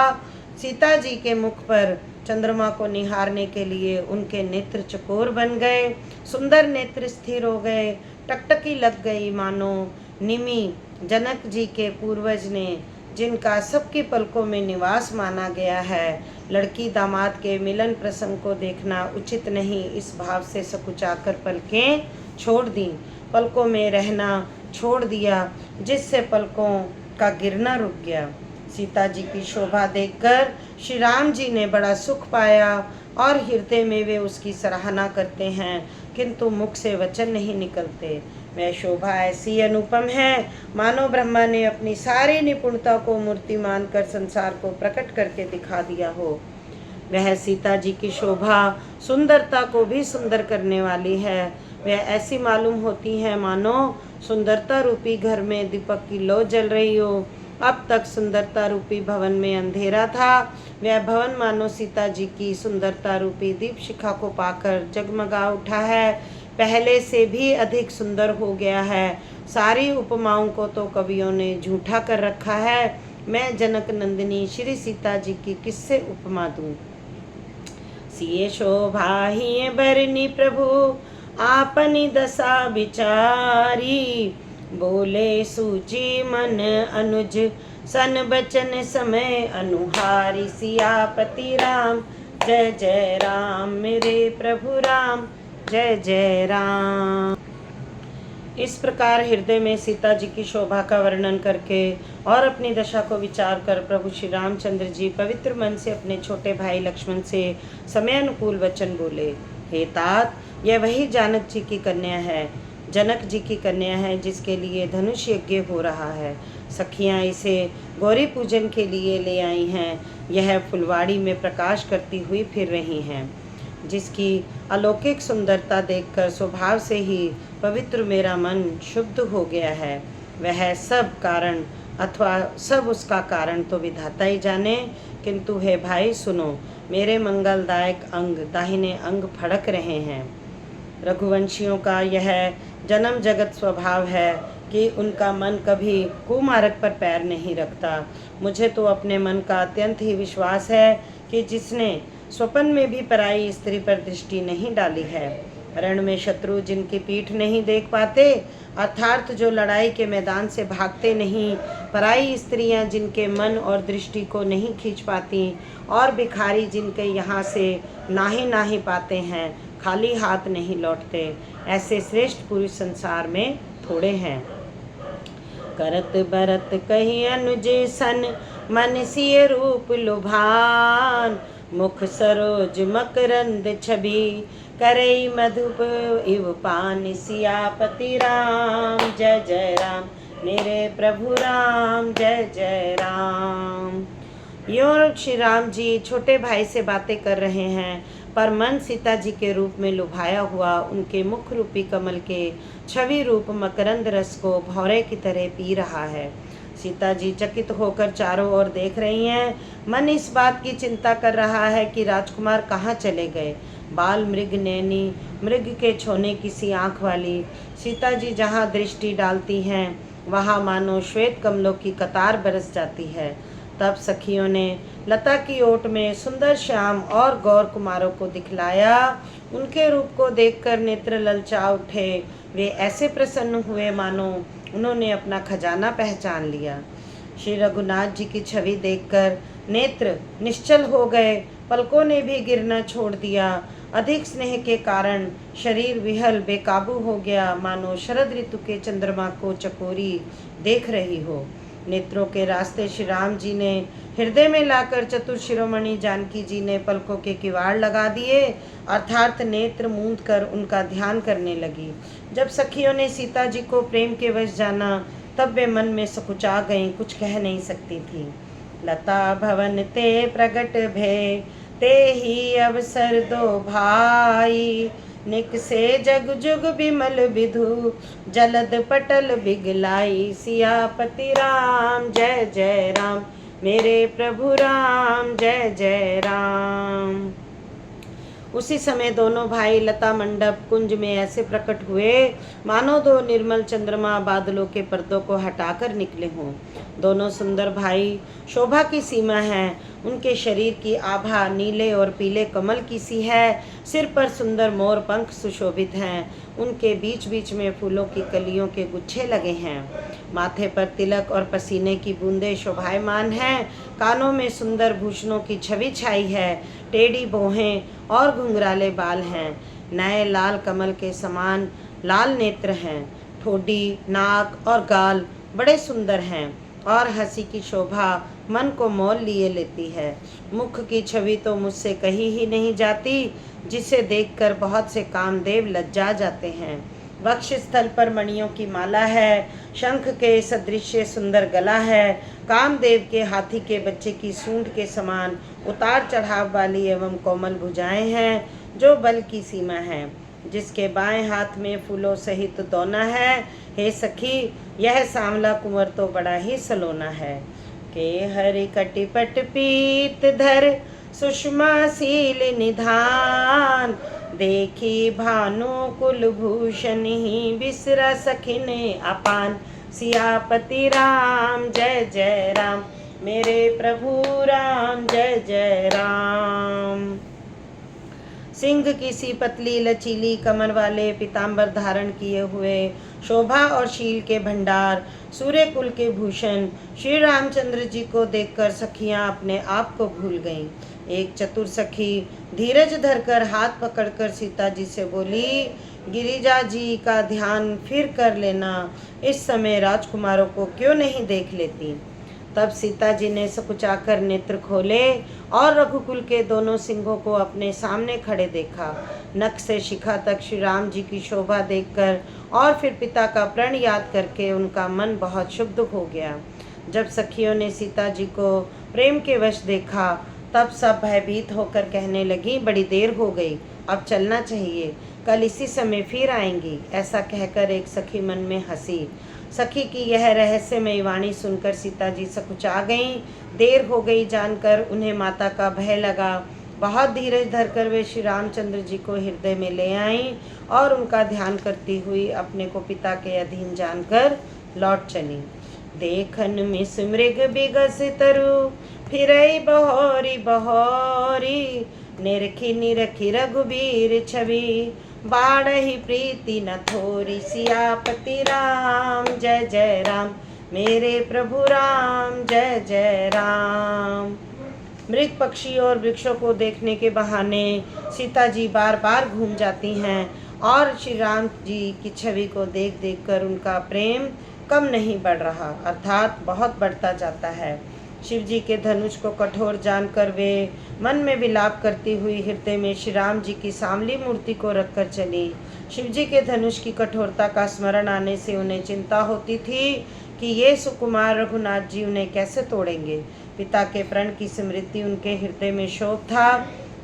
सीता जी के मुख पर चंद्रमा को निहारने के लिए उनके नेत्र चकोर बन गए। सुंदर नेत्र स्थिर हो गए। टकटकी लग गई मानो निमि जनक जी के पूर्वज ने, जिनका सबकी पलकों में निवास माना गया है। लड़की दामाद के मिलन प्रसंग को देखना उचित नहीं, इस भाव से सकुचाकर पलकें छोड़ दी। पलकों में रहना छोड़ दिया, जिससे पलकों का गिरना रुक गया। सीता जी की शोभा देखकर श्री राम जी ने बड़ा सुख पाया और हृदय में वे उसकी सराहना करते हैं, किंतु मुख से वचन नहीं निकलते। वह शोभा ऐसी अनुपम है, मानो ब्रह्मा ने अपनी सारी निपुणता को मूर्ति मानकर संसार को प्रकट करके दिखा दिया हो। वह सीता जी की शोभा सुंदरता को भी सुंदर करने वाली है। वह ऐसी मालूम होती है मानो सुंदरता रूपी घर में दीपक की लौ जल रही हो। अब तक सुंदरता रूपी भवन में अंधेरा था, वह भवन मानो सीता जी की सुंदरता रूपी दीप शिखा को पाकर जगमगा उठा है, पहले से भी अधिक सुंदर हो गया है। सारी उपमाओं को तो कवियों ने झूठा कर रखा है। मैं जनक नंदिनी श्री सीता जी की किससे उपमा दूं। सिए शोभा ही बरनी प्रभु आपनी दशा विचारी, बोले सूची मन अनुज सन बचन समय अनुहारी। सियापति राम जय जय राम, मेरे प्रभु राम जय जय राम। इस प्रकार हृदय में सीता जी की शोभा का वर्णन करके और अपनी दशा को विचार कर प्रभु श्री रामचंद्र जी पवित्र मन से अपने छोटे भाई लक्ष्मण से समय अनुकूल वचन बोले। हे तात, यह वही जनक जी की कन्या है, जनक जी की कन्या है, जिसके लिए धनुष यज्ञ हो रहा है। सखियां इसे गौरी पूजन के लिए ले आई हैं। यह फुलवाड़ी में प्रकाश करती हुई फिर रही हैं, जिसकी अलौकिक सुंदरता देखकर स्वभाव से ही पवित्र मेरा मन शुद्ध हो गया है। वह सब कारण अथवा सब उसका कारण तो विधाता ही जाने, किंतु हे भाई सुनो, मेरे मंगलदायक अंग दाहिने अंग फड़क रहे हैं। रघुवंशियों का यह जन्म जगत स्वभाव है कि उनका मन कभी कुमार्ग पर पैर नहीं रखता। मुझे तो अपने मन का अत्यंत ही विश्वास है कि जिसने स्वप्न में भी पराई स्त्री पर दृष्टि नहीं डाली है। रण में शत्रु जिनकी पीठ नहीं देख पाते, अर्थात जो लड़ाई के मैदान से भागते नहीं, पराई स्त्रियां जिनके मन और दृष्टि को नहीं खींच पाती, और भिखारी जिनके यहाँ से नाही पाते हैं, खाली हाथ नहीं लौटते, ऐसे श्रेष्ठ पुरुष संसार में थोड़े हैं। करत बरत कही अनुजे सन, मन सिय रूप लुभान, मुख सरोज मकरंद छवि, करई मधुप इव पान। सियापति राम जय जय राम, मेरे प्रभु राम जय जय राम। यो श्री राम जी छोटे भाई से बातें कर रहे हैं, पर मन सीता जी के रूप में लुभाया हुआ उनके मुख रूपी कमल के छवि रूप मकरंद रस को भौरे की तरह पी रहा है। सीता जी चकित होकर चारों ओर देख रही हैं। मन इस बात की चिंता कर रहा है कि राजकुमार कहाँ चले गए। बाल मृग नैनी, मृग के छोने किसी आँख वाली सीता जी जहाँ दृष्टि डालती हैं, वहाँ मानो श्वेत कमलों की कतार बरस जाती है। तब सखियों ने लता की ओट में सुंदर श्याम और गौर कुमारों को दिखलाया। उनके रूप को देखकर नेत्र ललचा उठे। वे ऐसे प्रसन्न हुए मानो उन्होंने अपना खजाना पहचान लिया। श्री रघुनाथ जी की छवि देखकर नेत्र निश्चल हो गए, पलकों ने भी गिरना छोड़ दिया। अधिक स्नेह के कारण शरीर विहल बेकाबू हो गया, मानो शरद ऋतु के चंद्रमा को चकोरी देख रही हो। नेत्रों के रास्ते श्री राम जी ने हृदय में लाकर चतुर शिरोमणि जानकी जी ने पलकों के किवाड़ लगा दिए, अर्थात नेत्र मूंद कर उनका ध्यान करने लगी। जब सखियों ने सीता जी को प्रेम के वश जाना, तब वे मन में सकुचा गईं, कुछ कह नहीं सकती थी। लता भवन ते प्रगट भय, ते ही अवसर दो भाई, निक से जग जुग बिमल विधु, जलद पटल बिगलाई। सियापति राम जय जय राम, मेरे प्रभु राम जय जय राम। उसी समय दोनों भाई लता मंडप कुंज में ऐसे प्रकट हुए मानो दो निर्मल चंद्रमा बादलों के पर्दों को हटाकर निकले हों। दोनों सुंदर भाई शोभा की सीमा है। उनके शरीर की आभा नीले और पीले कमल की सी है। सिर पर सुंदर मोर पंख सुशोभित हैं। उनके बीच बीच में फूलों की कलियों के गुच्छे लगे हैं। माथे पर तिलक और पसीने की बूंदें शोभायमान हैं। कानों में सुंदर भूषणों की छवि छाई है। टेढ़ी भौहें और घुंघराले बाल हैं। नए लाल कमल के समान लाल नेत्र हैं। ठोडी, नाक और गाल बड़े सुंदर हैं और हंसी की शोभा मन को मोल लिए लेती है। मुख की छवि तो मुझसे कही ही नहीं जाती, जिसे देखकर बहुत से कामदेव लज्जा जाते हैं। वक्ष स्थल पर मणियों की माला है, शंख के सदृश सुंदर गला है, कामदेव के हाथी के बच्चे की सूंड के समान उतार चढ़ाव वाली एवं कोमल भुजाएं हैं, जो बल की सीमा है। जिसके बाएं हाथ में फूलों सहित दोना है। हे सखी, यह सांवला कुंवर तो बड़ा ही सलोना है। के हरि कटिपट पीत धर सुषमा सील निधान, देखी भानु कुलभूषण ही बिसरा सखिने अपान। सियापति राम जय जय राम, मेरे प्रभु राम जय जय राम। सिंह की सी पतली लचीली कमर वाले पीताम्बर धारण किए हुए, शोभा और शील के भंडार, सूर्य कुल के भूषण श्री रामचंद्र जी को देखकर सखियां अपने आप को भूल गईं। एक चतुर सखी धीरज धरकर हाथ पकड़कर सीता जी से बोली, गिरिजा जी का ध्यान फिर कर लेना, इस समय राजकुमारों को क्यों नहीं देख लेती। तब सीता जी ने सकुचाकर नेत्र खोले और रघुकुल के दोनों सिंहों को अपने सामने खड़े देखा। नख से शिखा तक श्री राम जी की शोभा देखकर और फिर पिता का प्रण याद करके उनका मन बहुत शुद्ध हो गया। जब सखियों ने सीता जी को प्रेम के वश देखा, तब सब भयभीत होकर कहने लगी, बड़ी देर हो गई, अब चलना चाहिए, कल इसी समय फिर आएंगी। ऐसा कहकर एक सखी मन में हंसी। सखी की यह रहस्यमयी वाणी सुनकर सीता जी सकुचा गईं। देर हो गई जानकर उन्हें माता का भय लगा। बहुत धीरज धरकर वे श्री रामचंद्र जी को हृदय में ले आईं और उनका ध्यान करती हुई अपने को पिता के अधीन जानकर लौट चली। देखन मिस मृग बिगस तरु, फिरई बहोरी बहोरी, निरखी निरखी रघुबीर छवि, बाढ़ही प्रीति न थोरी। सियापति राम जय जय राम, मेरे प्रभु राम जय जय राम। मृग पक्षी और वृक्षों को देखने के बहाने सीता जी बार बार घूम जाती हैं और श्री राम जी की छवि को देख देख कर उनका प्रेम कम नहीं बढ़ रहा, अर्थात बहुत बढ़ता जाता है। शिव जी के धनुष को कठोर जानकर वे मन में विलाप करती हुई हृदय में श्री राम जी की सांवली मूर्ति को रखकर चली। शिव जी के धनुष की कठोरता का स्मरण आने से उन्हें चिंता होती थी कि ये सुकुमार रघुनाथ जी उन्हें कैसे तोड़ेंगे। पिता के प्रण की स्मृति उनके हृदय में शोक था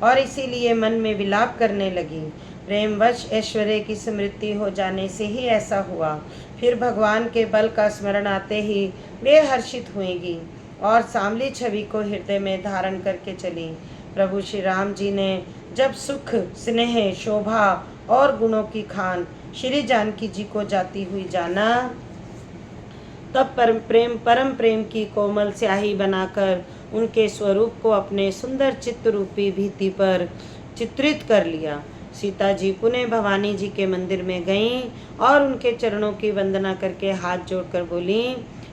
और इसीलिए मन में विलाप करने लगी। प्रेमवश ऐश्वर्य की स्मृति हो जाने से ही ऐसा हुआ। फिर भगवान के बल का स्मरण आते ही वे हर्षित हुएंगी और सांवली छवि को हृदय में धारण करके चली। प्रभु श्री राम जी ने जब सुख, स्नेह, शोभा और गुणों की खान श्री जानकी जी को जाती हुई जाना, तब परम प्रेम की कोमल स्याही बनाकर उनके स्वरूप को अपने सुंदर चित्त रूपी भित्ति पर चित्रित कर लिया। सीता जी पुनः भवानी जी के मंदिर में गईं और उनके चरणों की वंदना करके हाथ जोड़कर बोली,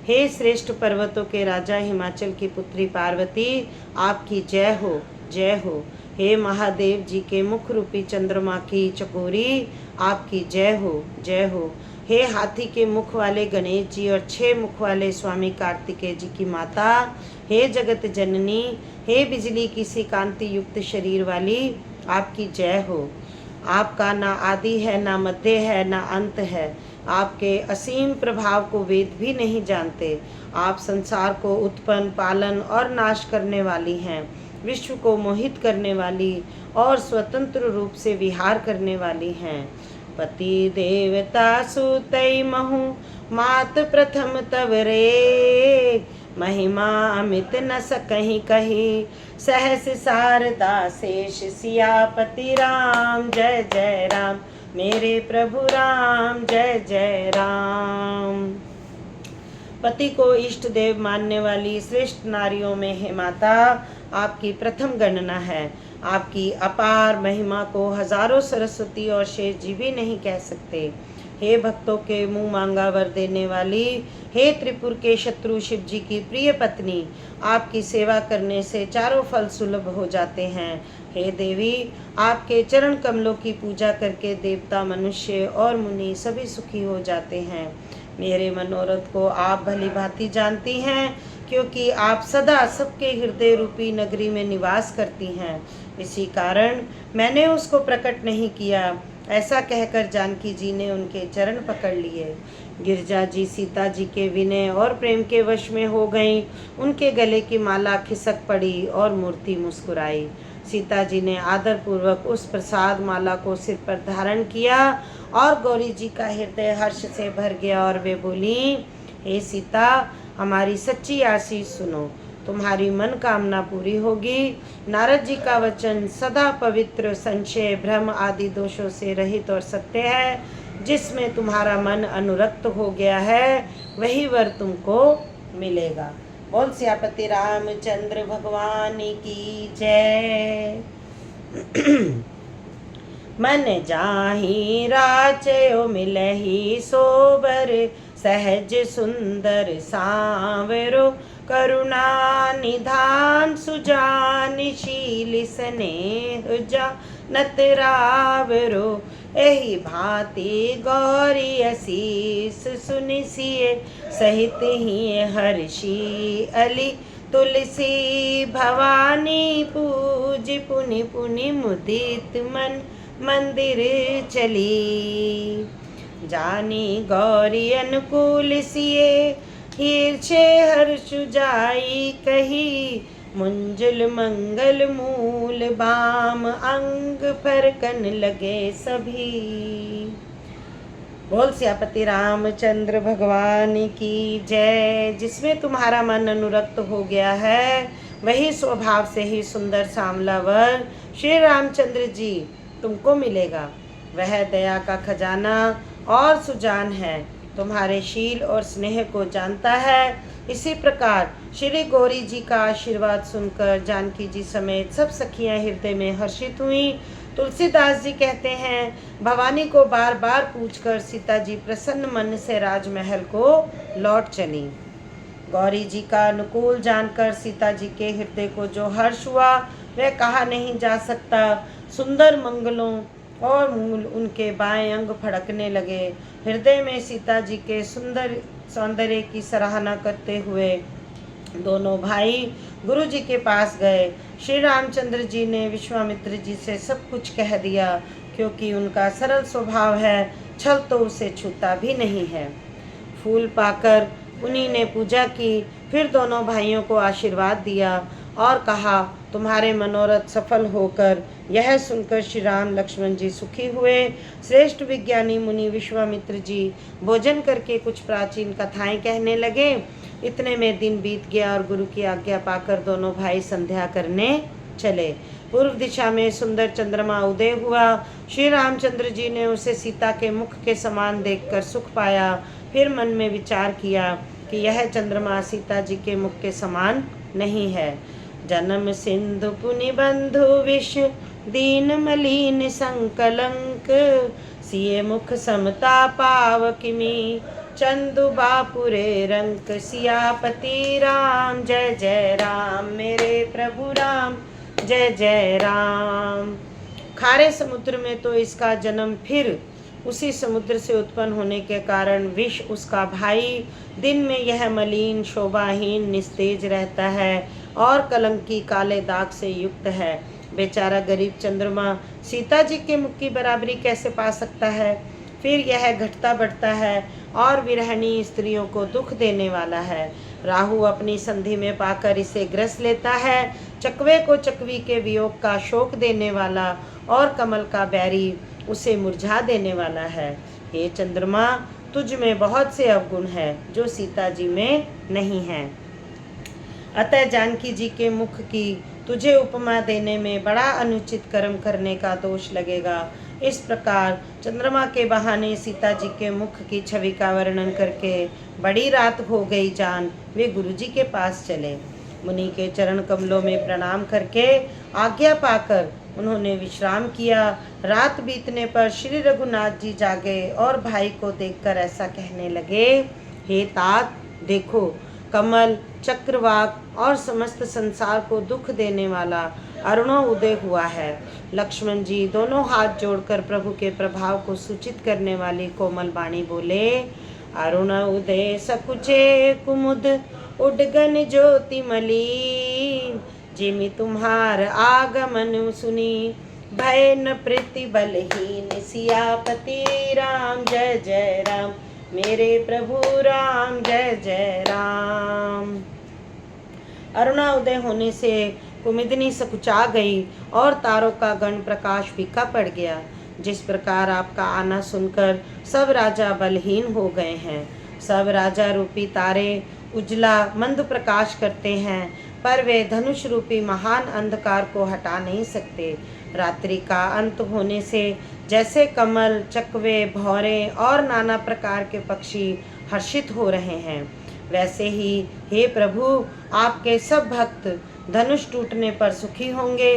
हे श्रेष्ठ पर्वतों के राजा हिमाचल की पुत्री पार्वती, आपकी जय हो जय हो। हे महादेव जी के मुख रूपी चंद्रमा की चकोरी, आपकी जय हो जय हो। हे हाथी के मुख वाले गणेश जी और 6 मुख वाले स्वामी कार्तिकेय जी की माता, हे जगत जननी, हे बिजली की सी कांति युक्त शरीर वाली, आपकी जय हो। आपका ना आदि है, ना मध्य है, ना अंत है। आपके असीम प्रभाव को वेद भी नहीं जानते। आप संसार को उत्पन्न, पालन और नाश करने वाली हैं, विश्व को मोहित करने वाली और स्वतंत्र रूप से विहार करने वाली हैं। पति देवता सुतई महु, मात प्रथम तव रे, महिमा अमित न सकहीं कही, सहस शारदा शेष। सियापति राम जय जय राम, मेरे प्रभु राम जय जय राम। पति को इष्ट देव मानने वाली श्रेष्ठ नारियों में हे माता, आपकी प्रथम गणना है। आपकी अपार महिमा को हजारों सरस्वती और शेष जी भी नहीं कह सकते। हे भक्तों के मुंह मांगा वर देने वाली, हे त्रिपुर के शत्रु शिव जी की प्रिय पत्नी, आपकी सेवा करने से चारों फल सुलभ हो जाते हैं। हे देवी, आपके चरण कमलों की पूजा करके देवता, मनुष्य और मुनि सभी सुखी हो जाते हैं। मेरे मनोरथ को आप भली भांति जानती हैं, क्योंकि आप सदा सबके हृदय रूपी नगरी में निवास करती हैं। इसी कारण मैंने उसको प्रकट नहीं किया। ऐसा कहकर जानकी जी ने उनके चरण पकड़ लिए। गिरजा जी सीता जी के विनय और प्रेम के वश में हो गईं। उनके गले की माला खिसक पड़ी और मूर्ति मुस्कुराई। सीता जी ने आदर पूर्वक उस प्रसाद माला को सिर पर धारण किया और गौरी जी का हृदय हर्ष से भर गया और वे बोली, हे सीता, हमारी सच्ची आशीष सुनो, तुम्हारी मन कामना पूरी होगी। नारद जी का वचन सदा पवित्र, संशय, भ्रम आदि दोषों से रहित और सत्य है। जिसमें तुम्हारा मन अनुरक्त हो गया है वही वर तुमको मिलेगा। बोल सियापति रामचंद्र भगवान की जय। मन जाहि राचयो मिलहि सोबर, सहज सुंदर सांवरो, करुणा निधान सुजान शील स्नेह जानत रावरो। एहि भांति गौरी असीस सुनिसिए, सहित ही हर्षी अली तुलसी। भवानी पूज पुनि पुनि मुदित मन मंदिर चली। जानी गौरी अनुकूल सिए, हीर्षे हर्ष जाई कही। मुंजल मंगल मूल बाम, अंग फरकन लगे सभी। बोल सियापति रामचंद्र भगवान की जय। जिसमें तुम्हारा मन अनुरक्त हो गया है वही स्वभाव से ही सुंदर सांवला वर श्री रामचंद्र जी तुमको मिलेगा। वह दया का खजाना और सुजान है, तुम्हारे शील और स्नेह को जानता है। इसी प्रकार श्री गौरी जी का आशीर्वाद सुनकर जानकी जी समेत सब सखियां हृदय में हर्षित हुई। तुलसीदास जी कहते हैं, भवानी को बार बार पूछकर सीता जी प्रसन्न मन से राजमहल को लौट चली। गौरी जी का अनुकूल जानकर सीता जी के हृदय को जो हर्ष हुआ वह कहा नहीं जा सकता। सुंदर मंगलों और मूल उनके बाएं अंग फड़कने लगे। हृदय में सीता जी के सुंदर सौंदर्य की सराहना करते हुए दोनों भाई गुरु जी के पास गए। श्री रामचंद्र जी ने विश्वामित्र जी से सब कुछ कह दिया, क्योंकि उनका सरल स्वभाव है, छल तो उसे छूता भी नहीं है। फूल पाकर उन्हीं ने पूजा की, फिर दोनों भाइयों को आशीर्वाद दिया और कहा, तुम्हारे मनोरथ सफल होकर यह सुनकर श्री राम लक्ष्मण जी सुखी हुए। श्रेष्ठ विज्ञानी मुनि विश्वामित्र जी भोजन करके कुछ प्राचीन कथाएं कहने लगे। इतने में दिन बीत गया और गुरु की आज्ञा पाकर दोनों भाई संध्या करने चले। पूर्व दिशा में सुंदर चंद्रमा उदय हुआ। श्री रामचंद्र जी ने उसे सीता के मुख के समान देखकर सुख पाया। फिर मन में विचार किया कि यह चंद्रमा सीता जी के मुख के समान नहीं है। जन्म सिंधु पुनि बंधु विष, दीन मलिन संकलंक। सिए मुख समता पाव किमी, चंदु बापुरे रंक। सियापति राम जय जय राम, मेरे प्रभु राम जय जय राम। खारे समुद्र में तो इसका जन्म, फिर उसी समुद्र से उत्पन्न होने के कारण विष उसका भाई। दिन में यह मलिन, शोभाहीन, निस्तेज रहता है और कलंकी काले दाग से युक्त है। बेचारा गरीब चंद्रमा सीता जी के मुख की बराबरी कैसे पा सकता है। फिर यह घटता बढ़ता है और विरहणी स्त्रियों को दुख देने वाला है। राहु अपनी संधि में पाकर इसे ग्रस लेता है। चकवे को चकवी के वियोग का शोक देने वाला और कमल का बैरी उसे मुरझा देने वाला है। हे चंद्रमा, तुझ में बहुत से अवगुण हैं जो सीता जी में नहीं हैं। अतः जानकी जी के मुख की तुझे उपमा देने में बड़ा अनुचित कर्म करने का दोष लगेगा। इस प्रकार चंद्रमा के बहाने सीता जी के मुख की छवि का वर्णन करके बड़ी रात हो गई जान वे गुरु जी के पास चले। मुनि के चरण कमलों में प्रणाम करके आज्ञा पाकर उन्होंने विश्राम किया। रात बीतने पर श्री रघुनाथ जी जागे और भाई को देखकर ऐसा कहने लगे, हे तात, देखो कमल, चक्रवाक और समस्त संसार को दुख देने वाला अरुणो उदय हुआ है। लक्ष्मण जी दोनों हाथ जोड़कर प्रभु के प्रभाव को सूचित करने वाली कोमल वाणी बोले, अरुण उदय सकुचे कुमुद उडगन ज्योति मलीन, जिमि तुम्हार आगमन सुनी भय न प्रीति बलहीन। सियापति राम जय जय राम, मेरे प्रभु राम जय जय राम। अरुणा उदय होने से कुमुदिनी सकुचा गई और तारों का गण प्रकाश फीका पड़ गया। जिस प्रकार आपका आना सुनकर सब राजा बलहीन हो गए हैं। सब राजा रूपी तारे उजला मंद प्रकाश करते हैं, पर वे धनुष रूपी महान अंधकार को हटा नहीं सकते। रात्रि का अंत होने से जैसे कमल, चकवे, भौरे और नाना प्रकार के पक्षी हर्षित हो रहे हैं, वैसे ही हे प्रभु, आपके सब भक्त धनुष टूटने पर सुखी होंगे।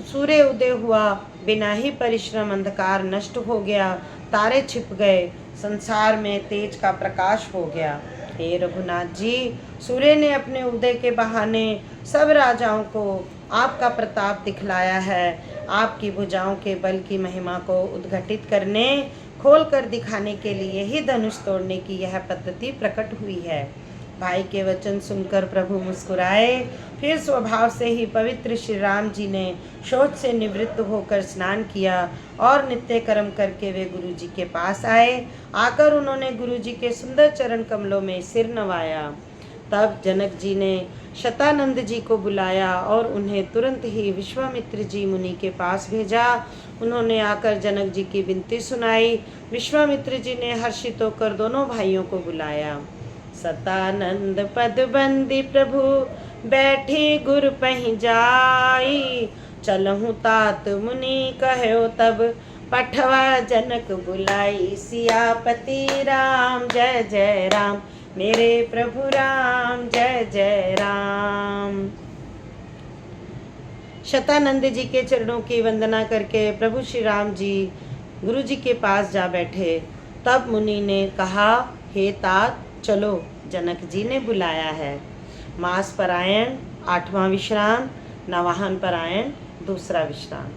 सूर्य उदय हुआ, बिना ही परिश्रम अंधकार नष्ट हो गया, तारे छिप गए, संसार में तेज का प्रकाश हो गया। हे रघुनाथ जी, सूर्य ने अपने उदय के बहाने सब राजाओं को आपका प्रताप दिखलाया है। आपकी भुजाओं के बल की महिमा को उद्घटित करने, खोल कर दिखाने के लिए ही धनुष तोड़ने की यह पद्धति प्रकट हुई है। भाई के वचन सुनकर प्रभु मुस्कुराए। फिर स्वभाव से ही पवित्र श्री राम जी ने शौच से निवृत्त होकर स्नान किया और नित्य कर्म करके वे गुरु जी के पास आए। आकर उन्होंने गुरु जी के सुंदर चरण कमलों में सिर नवाया। तब जनक जी ने शतानंद जी को बुलाया और उन्हें तुरंत ही विश्वामित्र जी मुनि के पास भेजा। उन्होंने आकर जनक जी की विनती सुनाई। विश्वामित्र जी ने हर्षित होकर दोनों भाइयों को बुलाया। सतानंद पद बंदी प्रभु बैठी गुर पहि जाई, चलहु तात मुनि कहो तब पठवा जनक बुलाई। सियापति राम जय जय राम, मेरे प्रभु राम जय जय राम। शतानंद जी के चरणों की वंदना करके प्रभु श्री राम जी गुरु जी के पास जा बैठे। तब मुनि ने कहा, हे तात, चलो, जनक जी ने बुलाया है। मास परायण 8वां विश्राम, नवाहन परायण 2रा विश्राम।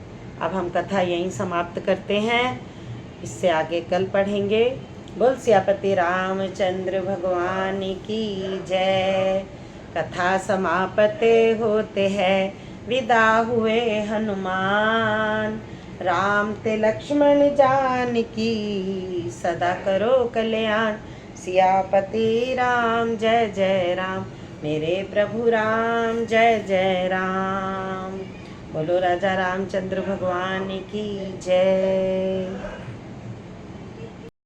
अब हम कथा यहीं समाप्त करते हैं, इससे आगे कल पढ़ेंगे। बोल सियापति रामचंद्र भगवान की जय। कथा समाप्त होते हैं, विदा हुए हनुमान। राम ते लक्ष्मण जानकी, सदा करो कल्याण। सियापति राम जय जय राम, मेरे प्रभु राम जय जय राम। बोलो राजा रामचंद्र भगवान की जय।